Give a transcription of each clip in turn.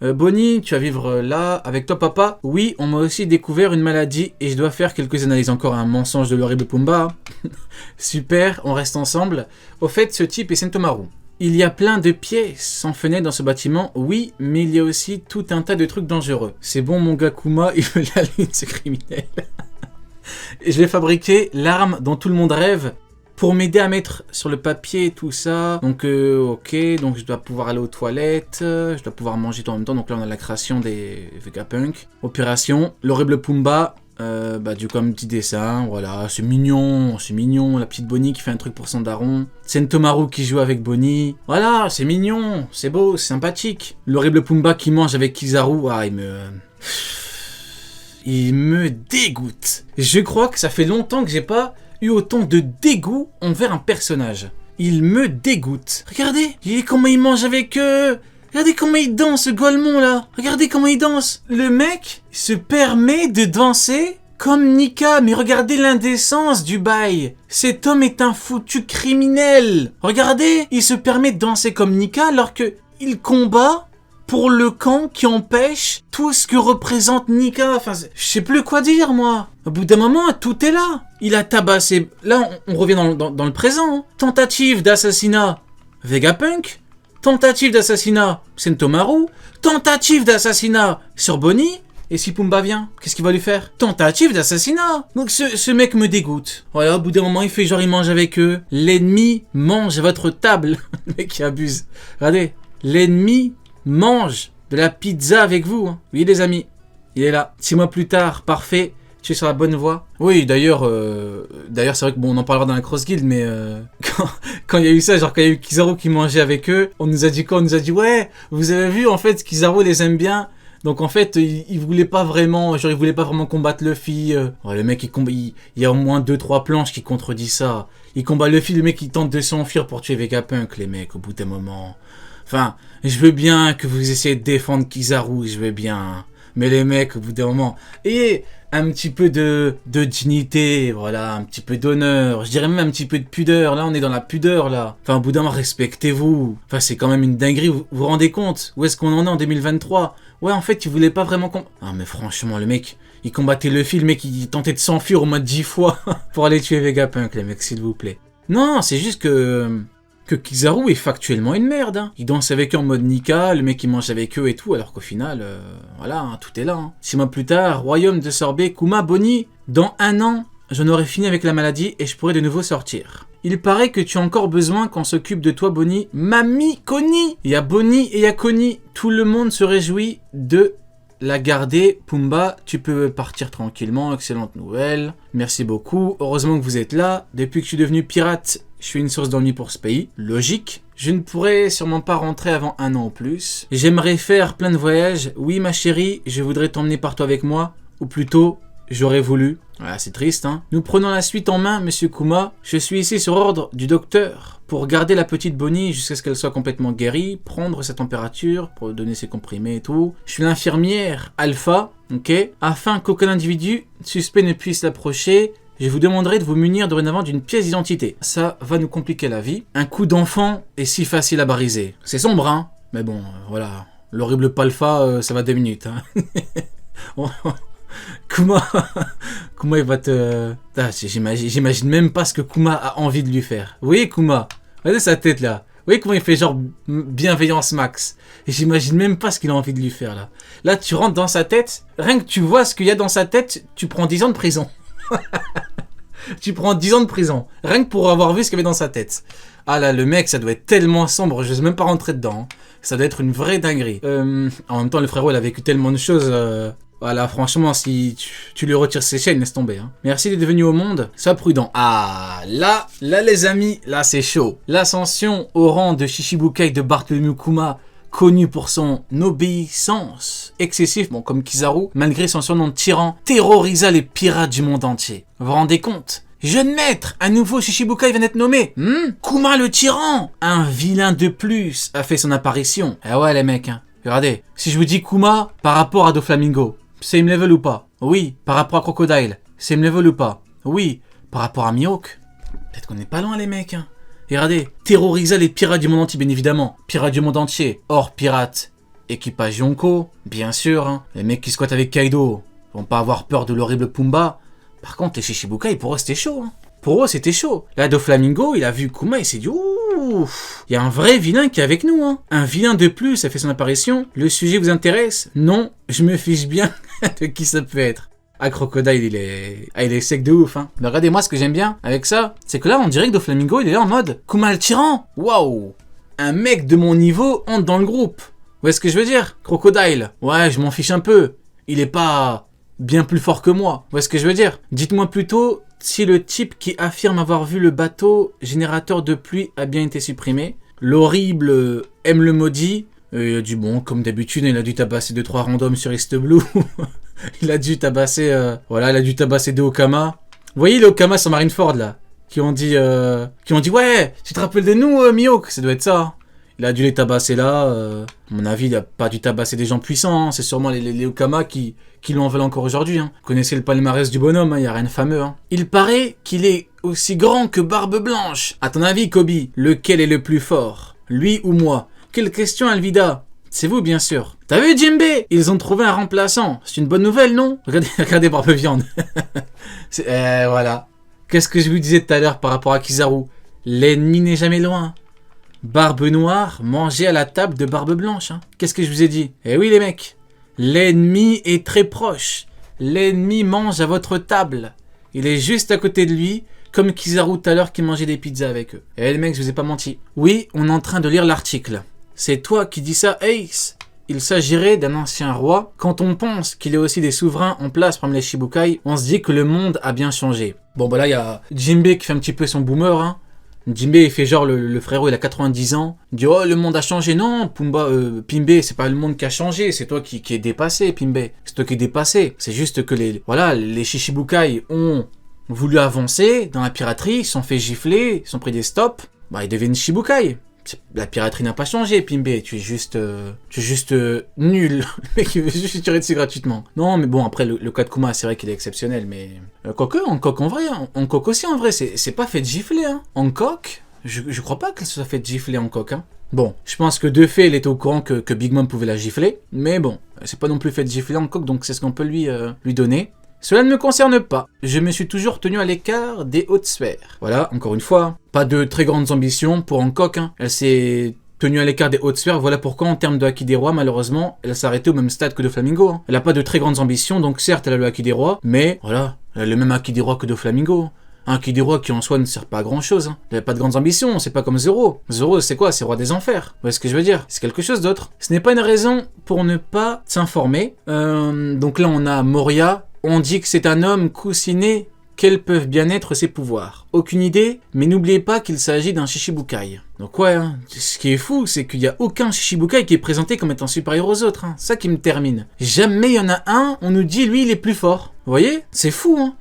Bonnie, tu vas vivre là, avec toi papa. Oui, on m'a aussi découvert une maladie et je dois faire quelques analyses. Encore un mensonge de l'horrible Pumba. Super, on reste ensemble. Au fait, ce type est Sentomaru. Il y a plein de pièces sans fenêtre dans ce bâtiment, oui, mais il y a aussi tout un tas de trucs dangereux. C'est bon mon gars Kuma, il veut la lune, ce criminel. Je vais fabriquer l'arme dont tout le monde rêve pour m'aider à mettre sur le papier tout ça. Donc ok, donc je dois pouvoir aller aux toilettes, je dois pouvoir manger tout en même temps. Donc là on a la création des Vegapunk. Opération, l'horrible Pumba. Du coup un petit dessin, voilà, c'est mignon, la petite Bonnie qui fait un truc pour son daron, Sentomaru qui joue avec Bonnie, voilà, c'est mignon, c'est beau, c'est sympathique, l'horrible Pumba qui mange avec Kizaru, il me dégoûte. Je crois que ça fait longtemps que j'ai pas eu autant de dégoût envers un personnage. Il me dégoûte. Regardez, comment il mange avec eux. Regardez comment il danse, ce Golemon là. Regardez comment il danse. Le mec se permet de danser comme Nika. Mais regardez l'indécence du bail. Cet homme est un foutu criminel. Regardez, il se permet de danser comme Nika alors que il combat pour le camp qui empêche tout ce que représente Nika. Enfin, je sais plus quoi dire, moi. Au bout d'un moment, tout est là. Il a tabassé... Là, on revient dans le présent. Hein. Tentative d'assassinat, Vegapunk. Tentative d'assassinat, Sentomaru. Tentative d'assassinat sur Bonnie. Et si Pumba vient, qu'est-ce qu'il va lui faire? Tentative d'assassinat. Donc ce mec me dégoûte. Voilà, au bout d'un moment, il fait genre il mange avec eux. L'ennemi mange à votre table. Le mec qui abuse. Regardez, l'ennemi mange de la pizza avec vous. Hein. Oui les amis, il est là. 6 mois plus tard, parfait. Tu es sur la bonne voie. Oui, d'ailleurs, c'est vrai que bon, on en parlera dans la Cross Guild, mais quand il y a eu ça, genre quand il y a eu Kizaru qui mangeait avec eux, on nous a dit quoi? On nous a dit ouais, vous avez vu en fait, Kizaru les aime bien. Donc en fait, il voulait pas vraiment combattre Luffy. Ouais, le mec, il y a au moins 2-3 planches qui contredisent ça. Il combat Luffy, le mec il tente de s'enfuir pour tuer Vegapunk, les mecs, au bout d'un moment. Enfin, je veux bien que vous essayez de défendre Kizaru, je veux bien. Mais les mecs, au bout d'un moment, ayez un petit peu de dignité, voilà, un petit peu d'honneur, je dirais même un petit peu de pudeur. Là, on est dans la pudeur, là. Enfin, au bout d'un moment, respectez-vous. Enfin, c'est quand même une dinguerie, vous vous rendez compte? Où est-ce qu'on en est en 2023? Ouais, en fait, il voulait pas vraiment Ah, mais franchement, le mec, il combattait Luffy, le mec, il tentait de s'enfuir au moins 10 fois pour aller tuer Vegapunk, les mecs, s'il vous plaît. Non, c'est juste que Kizaru est factuellement une merde. Hein. Il danse avec eux en mode Nika, le mec il mange avec eux et tout, alors qu'au final, voilà, hein, tout est là. Hein. 6 mois plus tard, royaume de Sorbet, Kuma, Bonnie. Dans 1 an, j'en aurai fini avec la maladie et je pourrai de nouveau sortir. Il paraît que tu as encore besoin qu'on s'occupe de toi, Bonnie. Mamie, Connie. Il y a Bonnie et il y a Connie. Tout le monde se réjouit de la garder. Pumba, tu peux partir tranquillement, excellente nouvelle. Merci beaucoup, heureusement que vous êtes là. Depuis que je suis devenu pirate, je suis une source d'ennui pour ce pays, logique. Je ne pourrai sûrement pas rentrer avant 1 an ou plus. J'aimerais faire plein de voyages. Oui ma chérie, je voudrais t'emmener partout avec moi. Ou plutôt, j'aurais voulu. Voilà, c'est triste, hein. Nous prenons la suite en main, monsieur Kuma. Je suis ici sur ordre du docteur pour garder la petite Bonnie jusqu'à ce qu'elle soit complètement guérie, prendre sa température pour donner ses comprimés et tout. Je suis l'infirmière Alpha, ok. Afin qu'aucun individu suspect ne puisse l'approcher, je vous demanderai de vous munir dorénavant d'une pièce d'identité. Ça va nous compliquer la vie. Un coup d'enfant est si facile à bariser. C'est sombre, hein. Mais bon, voilà. L'horrible Palfa, ça va 2 minutes, hein. Kuma, il va te... Ah, j'imagine même pas ce que Kuma a envie de lui faire. Vous voyez Kuma? Regardez sa tête là. Vous voyez comment il fait genre bienveillance max. Et j'imagine même pas ce qu'il a envie de lui faire là. Là tu rentres dans sa tête, rien que tu vois ce qu'il y a dans sa tête, tu prends 10 ans de prison. Tu prends 10 ans de prison. Rien que pour avoir vu ce qu'il y avait dans sa tête. Ah là, le mec, ça doit être tellement sombre, je n'ose même pas rentrer dedans. Ça doit être une vraie dinguerie. En même temps, le frérot, il a vécu tellement de choses... Voilà, franchement, si tu lui retires ses chaînes, laisse tomber. Hein. Merci d'être venu au monde. Sois prudent. Ah, là, les amis, là, c'est chaud. L'ascension au rang de Shishibukai de Bartholomew Kuma, connu pour son obéissance excessive, bon, comme Kizaru, malgré son surnom de tyran, terrorisa les pirates du monde entier. Vous vous rendez compte? Jeune maître, un nouveau Shishibukai vient d'être nommé. Kuma le tyran. Un vilain de plus a fait son apparition. Ah ouais, les mecs, hein. Regardez, si je vous dis Kuma par rapport à Doflamingo, same level ou pas? Oui. Par rapport à Crocodile, same level ou pas? Oui. Par rapport à Mihawk, peut-être qu'on n'est pas loin les mecs. Hein. Et regardez, terrorisa les pirates du monde entier, bien évidemment. Pirates du monde entier, hors pirates équipage Yonko, bien sûr. Hein. Les mecs qui squattent avec Kaido vont pas avoir peur de l'horrible Pumba. Par contre, les Shichibukai, pour eux, c'était chaud. Hein. Pour eux, c'était chaud. Là, Doflamingo, il a vu Kuma, il s'est dit, ouh, il y a un vrai vilain qui est avec nous. Hein. Un vilain de plus a fait son apparition. Le sujet vous intéresse? Non, je me fiche bien de qui ça peut être. Ah, Crocodile, il est sec de ouf. Hein. Mais regardez-moi, ce que j'aime bien avec ça, c'est que là, on dirait que Doflamingo, il est là en mode Kuma le tyran. Waouh! Un mec de mon niveau entre dans le groupe. Vous voyez ce que je veux dire? Crocodile. Ouais, je m'en fiche un peu. Il est pas bien plus fort que moi. Vous voyez ce que je veux dire? Dites-moi plutôt si le type qui affirme avoir vu le bateau générateur de pluie a bien été supprimé. L'horrible aime le maudit. Il a dit bon, comme d'habitude, il a dû tabasser 2-3 randoms sur East Blue. Il a dû tabasser, il a dû tabasser 2 Okama. Vous voyez les Okama sur Marineford là, qui ont dit ouais, tu te rappelles de nous, Mihawk? Ça doit être ça. Il a dû les tabasser là. À mon avis, il a pas dû tabasser des gens puissants. Hein. C'est sûrement les Okama qui l'en veulent encore aujourd'hui. Hein. Vous connaissez le palmarès du bonhomme, il y a rien de fameux. Hein. Il paraît qu'il est aussi grand que Barbe Blanche. À ton avis, Kobe, lequel est le plus fort? Lui ou moi? Quelle question, Alvida? C'est vous, bien sûr. T'as vu, Jimbe? Ils ont trouvé un remplaçant. C'est une bonne nouvelle, non? Regardez Barbe Viande. Voilà. Qu'est-ce que je vous disais tout à l'heure par rapport à Kizaru? L'ennemi n'est jamais loin. Barbe Noire, mangez à la table de Barbe Blanche. Hein. Qu'est-ce que je vous ai dit? Eh oui, les mecs. L'ennemi est très proche. L'ennemi mange à votre table. Il est juste à côté de lui, comme Kizaru tout à l'heure qui mangeait des pizzas avec eux. Eh les mecs, je vous ai pas menti. Oui, on est en train de lire l'article. C'est toi qui dis ça, Ace. Il s'agirait d'un ancien roi. Quand on pense qu'il y a aussi des souverains en place parmi les Shichibukai, on se dit que le monde a bien changé. Bon, bah là, il y a Jinbe qui fait un petit peu son boomer. Hein. Jinbe, il fait genre, le frérot, il a 90 ans. Il dit, oh, le monde a changé. Non, Pimbe, c'est pas le monde qui a changé. C'est toi qui est dépassé, Pimbe. C'est toi qui est dépassé. C'est juste que les Shichibukai ont voulu avancer dans la piraterie. Ils se sont fait gifler. Ils sont pris des stops. Bah, ils deviennent Shichibukai. La piraterie n'a pas changé, Pimbe. Tu es juste nul. Le mec, il veut juste tirer dessus gratuitement. Non, mais bon, après, le cas de Kuma, c'est vrai qu'il est exceptionnel, mais... Quoique, Hancock, en vrai, Hancock aussi, en vrai, c'est pas fait de gifler, hein. Hancock, je crois pas qu'elle soit fait de gifler, Hancock, hein. Bon, je pense que de fait, elle était au courant que Big Mom pouvait la gifler, mais bon, c'est pas non plus fait de gifler Hancock, donc c'est ce qu'on peut lui donner. Cela ne me concerne pas. Je me suis toujours tenu à l'écart des hautes sphères. Voilà, encore une fois, pas de très grandes ambitions pour Hancock. Hein. Elle s'est tenue à l'écart des hautes sphères. Voilà pourquoi, en termes de Haki des Rois, malheureusement, elle s'est arrêtée au même stade que Doflamingo. Hein. Elle n'a pas de très grandes ambitions, donc certes, elle a le Haki des Rois, mais voilà, elle a le même Haki des Rois que Doflamingo. Un Haki des Rois qui en soi ne sert pas à grand chose. Hein. Elle n'a pas de grandes ambitions, c'est pas comme Zoro. Zoro, c'est quoi? C'est Roi des Enfers. Vous voyez ce que je veux dire? C'est quelque chose d'autre. Ce n'est pas une raison pour ne pas s'informer. Donc là, on a Moria. On dit que c'est un homme coussiné. Quels peuvent bien être ses pouvoirs? Aucune idée, mais n'oubliez pas qu'il s'agit d'un Shichibukai. Donc ouais, hein, ce qui est fou, c'est qu'il n'y a aucun Shichibukai qui est présenté comme étant supérieur aux autres. Hein. Ça qui me termine. Jamais il y en a un, on nous dit lui il est plus fort. Vous voyez? C'est fou, hein.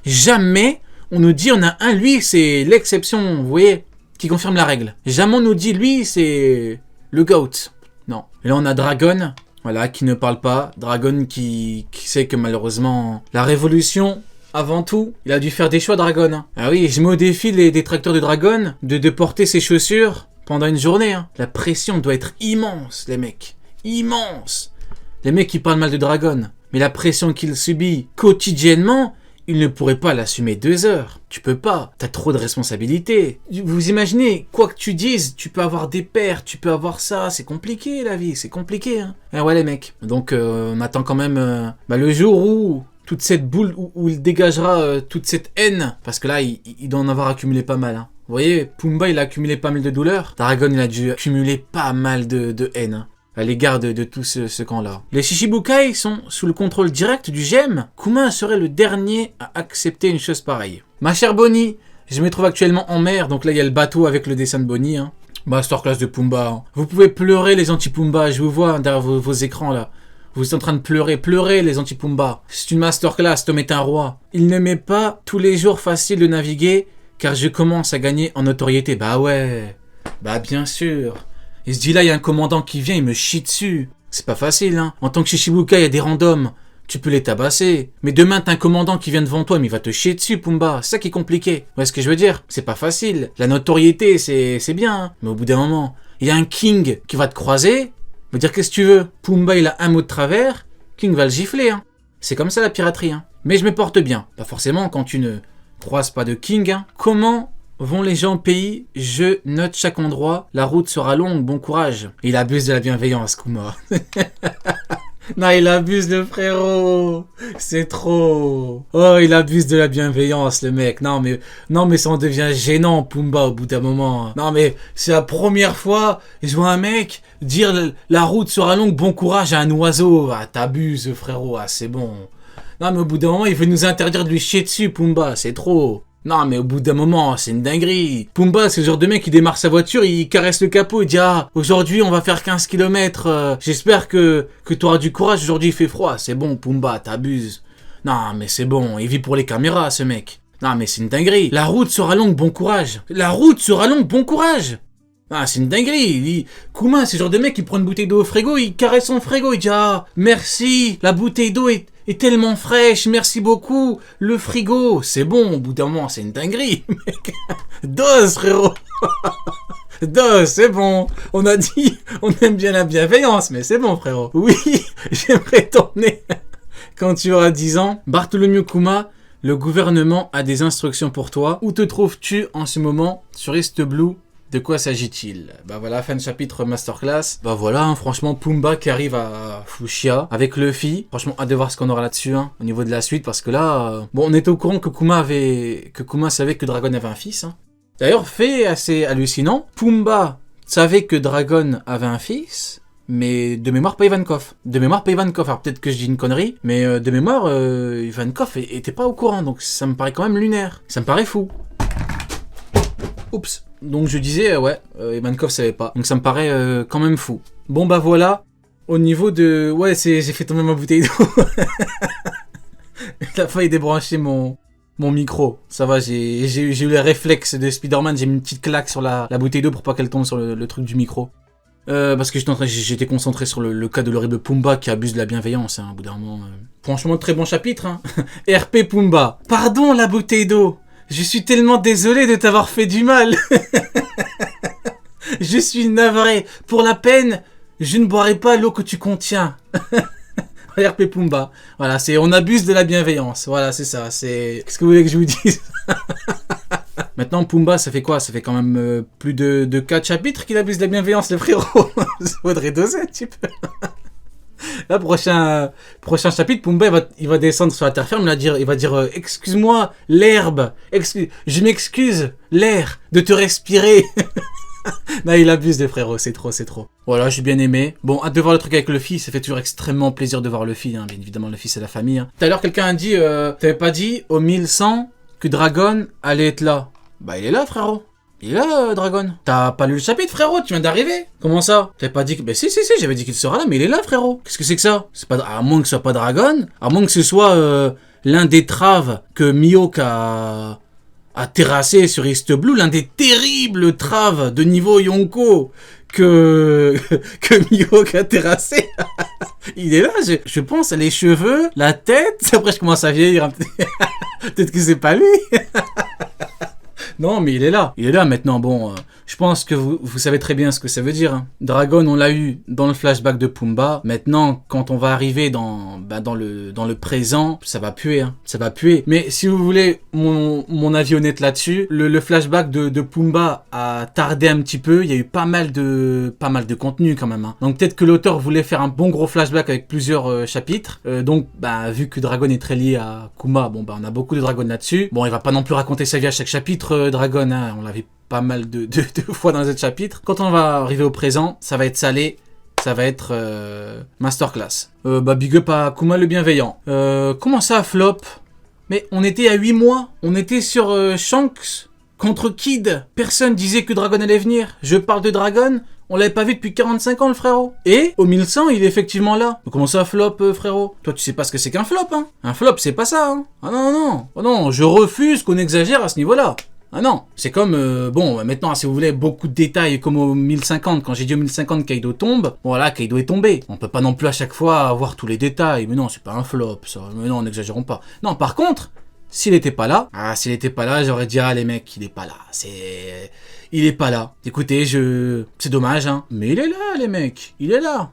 Jamais on nous dit on a un, lui c'est l'exception, vous voyez, qui confirme la règle. Jamais on nous dit lui c'est le GOAT. Non. Et là on a Dragon. Voilà, qui ne parle pas. Dragon qui sait que malheureusement, la révolution, avant tout, il a dû faire des choix, Dragon. Hein. Ah oui, je mets au défi les détracteurs de Dragon de porter ses chaussures pendant une journée. Hein. La pression doit être immense, les mecs. Immense. Les mecs qui parlent mal de Dragon. Mais la pression qu'il subit quotidiennement, il ne pourrait pas l'assumer 2 heures. Tu peux pas. T'as trop de responsabilités. Vous imaginez, quoi que tu dises, tu peux avoir des pères, tu peux avoir ça. C'est compliqué, la vie. C'est compliqué, hein. Et ouais, les mecs. Donc, on attend quand même le jour où toute cette boule, où il dégagera toute cette haine. Parce que là, il doit en avoir accumulé pas mal, hein. Vous voyez, Pumba, il a accumulé pas mal de douleurs. Dragon, il a dû accumuler pas mal de haine, hein, à l'égard de tout ce camp-là. Les Shichibukai sont sous le contrôle direct du GEM. Kuma serait le dernier à accepter une chose pareille. Ma chère Bonnie, je me trouve actuellement en mer, donc là il y a le bateau avec le dessin de Bonnie. Hein. Masterclass de Pumba. Hein. Vous pouvez pleurer les anti-Pumba, je vous vois derrière vos écrans là. Vous êtes en train de pleurer les anti-Pumba. C'est une masterclass, Tom est un roi. Il ne m'est pas tous les jours facile de naviguer, car je commence à gagner en notoriété. Bah ouais, bah bien sûr. Il se dit là, il y a un commandant qui vient, il me chie dessus. C'est pas facile, hein. En tant que Shichibukai, il y a des randoms. Tu peux les tabasser. Mais demain, t'as un commandant qui vient devant toi, mais il va te chier dessus, Pumba. C'est ça qui est compliqué. Vous voyez ce que je veux dire? C'est pas facile. La notoriété, c'est bien. Hein. Mais au bout d'un moment, il y a un king qui va te croiser. veut dire qu'est-ce que tu veux? Pumba il a un mot de travers, King va le gifler, hein. C'est comme ça la piraterie, hein. Mais je me porte bien. Pas forcément quand tu ne croises pas de King, hein. Comment vont les gens au pays? Je note chaque endroit. La route sera longue, bon courage. Il abuse de la bienveillance, Kuma. Non, il abuse le frérot. C'est trop. Oh, il abuse de la bienveillance, le mec. Non, mais ça en devient gênant, Pumba, au bout d'un moment. Non, mais c'est la première fois que je vois un mec dire la route sera longue, bon courage à un oiseau. Ah, t'abuses, frérot. Ah, c'est bon. Non, mais au bout d'un moment, il veut nous interdire de lui chier dessus, Pumba. C'est trop. Non, mais au bout d'un moment, c'est une dinguerie. Pumba, c'est le genre de mec qui démarre sa voiture, il caresse le capot, il dit « Ah, aujourd'hui, on va faire 15 km. J'espère que tu auras du courage. Aujourd'hui, il fait froid. » C'est bon, Pumba, t'abuses. Non, mais c'est bon. Il vit pour les caméras, ce mec. Non, mais c'est une dinguerie. La route sera longue, bon courage. La route sera longue, bon courage. Ah, c'est une dinguerie. Kuma, c'est le genre de mec qui prend une bouteille d'eau au frigo, il caresse son frigo, il dit « Ah, merci, la bouteille d'eau est tellement fraîche, merci beaucoup, le frigo, c'est bon, au bout d'un moment, c'est une dinguerie, mec. Dose, frérot. Dose, c'est bon. On a dit, on aime bien la bienveillance, mais c'est bon, frérot. Oui, j'aimerais tourner. Quand tu auras 10 ans, Bartholomew Kuma, le gouvernement a des instructions pour toi. Où te trouves-tu en ce moment sur East Blue? De quoi s'agit-il? Bah voilà, fin de chapitre masterclass. Bah voilà, hein, franchement, Pumba qui arrive à Fuchsia avec Luffy. Franchement, hâte de voir ce qu'on aura là-dessus, hein, au niveau de la suite, parce que là, bon, on était au courant que Kuma savait que Dragon avait un fils. Hein. D'ailleurs, fait assez hallucinant, Pumba savait que Dragon avait un fils, mais de mémoire pas Ivankov. Alors peut-être que je dis une connerie, mais de mémoire, Ivankov était pas au courant, donc ça me paraît quand même lunaire. Ça me paraît fou. Oups. Donc je disais, ouais, Ivankov savait pas. Donc ça me paraît quand même fou. Bon bah voilà, au niveau de... Ouais, j'ai fait tomber ma bouteille d'eau. Il a failli débrancher mon micro. Ça va, j'ai eu les réflexes de Spider-Man, j'ai mis une petite claque sur la bouteille d'eau pour pas qu'elle tombe sur le truc du micro. Parce que j'étais concentré sur le cas de l'horrible Pumba qui abuse de la bienveillance, hein, au bout d'un moment. Franchement, très bon chapitre, hein. RP Pumba. Pardon la bouteille d'eau. Je suis tellement désolé de t'avoir fait du mal. Je suis navré. Pour la peine, je ne boirai pas l'eau que tu contiens. RP Pumba. Voilà, on abuse de la bienveillance. Voilà, c'est ça. Qu'est-ce que vous voulez que je vous dise? Maintenant, Pumba, ça fait quoi? Ça fait quand même plus de 4 chapitres qu'il abuse de la bienveillance, le frérot. Ça faudrait doser un petit peu. Là, prochain chapitre, Pumba il va descendre sur la terre ferme, il va dire excuse-moi, l'herbe, je m'excuse, l'air, de te respirer. Non, il abuse des frérots, c'est trop. Voilà, j'ai bien aimé. Bon, hâte de voir le truc avec Luffy, ça fait toujours extrêmement plaisir de voir Luffy, hein. Bien évidemment, Luffy c'est la famille. Hein. Tout à l'heure, quelqu'un a dit, t'avais pas dit au 1100 que Dragon allait être là? Bah, il est là, frérot. Il est là, Dragon. T'as pas lu le chapitre, frérot? Tu viens d'arriver. Comment ça? T'avais pas dit que... Ben si, j'avais dit qu'il sera là, mais il est là, frérot. Qu'est-ce que c'est que ça? C'est pas... À moins que ce soit pas Dragon, à moins que ce soit l'un des traves que Mihawk a terrassé sur East Blue, l'un des terribles traves de niveau Yonko que Mihawk a terrassé. Il est là, je pense, les cheveux, la tête. Après, je commence à vieillir. Peut-être que c'est pas lui. Non, mais il est là maintenant. Bon, je pense que vous savez très bien ce que ça veut dire. Hein. Dragon, on l'a eu dans le flashback de Pumba. Maintenant, quand on va arriver dans le présent, ça va puer. Hein. Ça va puer. Mais si vous voulez mon avis honnête là-dessus, le flashback de Pumba a tardé un petit peu. Il y a eu pas mal de contenu quand même. Hein. Donc peut-être que l'auteur voulait faire un bon gros flashback avec plusieurs chapitres. Donc, vu que Dragon est très lié à Kuma, bon, on a beaucoup de Dragon là-dessus. Bon, il va pas non plus raconter sa vie à chaque chapitre, Dragon. Hein. On l'avait pas mal de fois dans les autres chapitres. Quand on va arriver au présent, ça va être salé. Ça va être masterclass. Big up à Kuma le bienveillant. Comment ça, flop? Mais on était à 8 mois. On était sur Shanks contre Kid. Personne disait que Dragon allait venir. Je parle de Dragon. On l'avait pas vu depuis 45 ans, le frérot. Et au 1100, il est effectivement là. Mais comment ça, flop, frérot? Toi, tu sais pas ce que c'est qu'un flop, hein? Un flop, c'est pas ça, hein? Ah non. Oh non, je refuse qu'on exagère à ce niveau-là. Ah non, c'est comme, maintenant, si vous voulez, beaucoup de détails, comme au 1050, quand j'ai dit au 1050 Kaido tombe, voilà, Kaido est tombé. On peut pas non plus à chaque fois avoir tous les détails, mais non, c'est pas un flop, ça, mais non, n'exagérons pas. Non, par contre, s'il était pas là, j'aurais dit, les mecs, il est pas là, il est pas là. Écoutez, c'est dommage, hein, mais il est là, les mecs, il est là.